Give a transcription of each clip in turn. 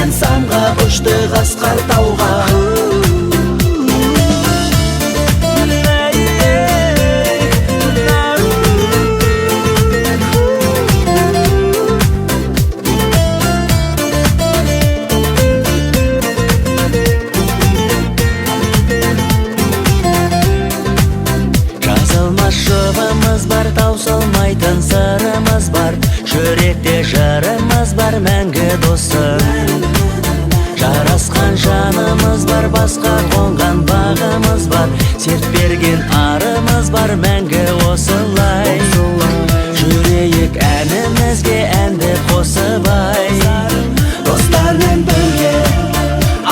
мен самға ұштық асқар тауға. Жазылмас жұбымыз бар, таусылмайтын сырымыз бар, жүректе жырымыз бар, мәңгі досым. Жарасқан жанымыз бар, басқа қонған бағымыз бар, серт берген арымыз бар, мәңгі осылай. Жүрейік әнімізге әнді қосып ай. Достармен бірге,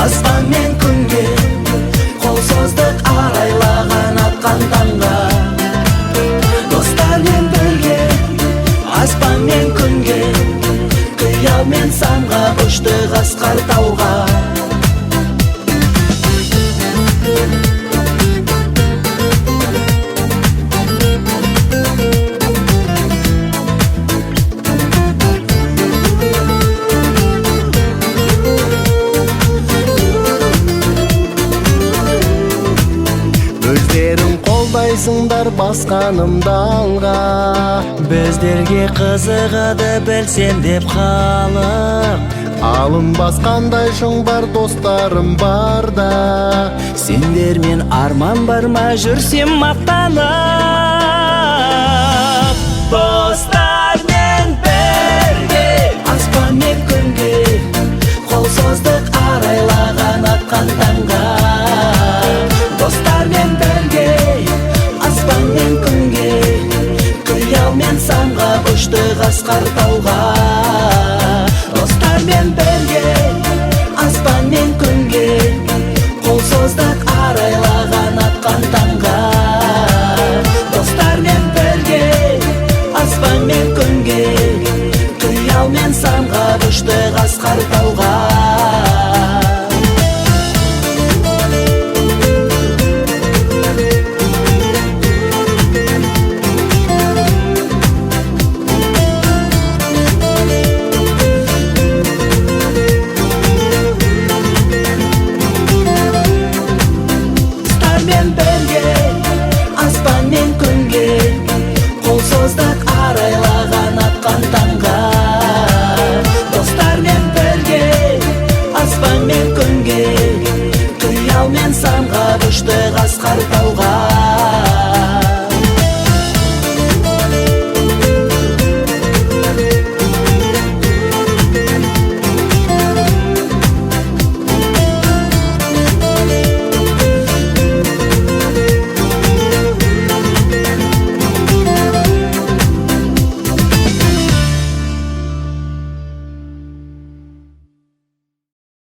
аспан мен күнге, қол создық арайлаған атқан таңға. Достармен бірге, аспан мен күнге, қиял мен самға ұштық асқар тауға. Өздерің қолдайсыңдар басқанымды алға, Біздерге қызығады білсем деп халық. алынбас қандай шың бар, достарым барда. Сендермен арман бар ма, жүрсем мақтанып. Достармен бірге, Аспан мен күнге, қол создық арайлаған атқан таңға. Достармен бірге, аспан мен күнге, қиял мен самға ұштық асқар тауға.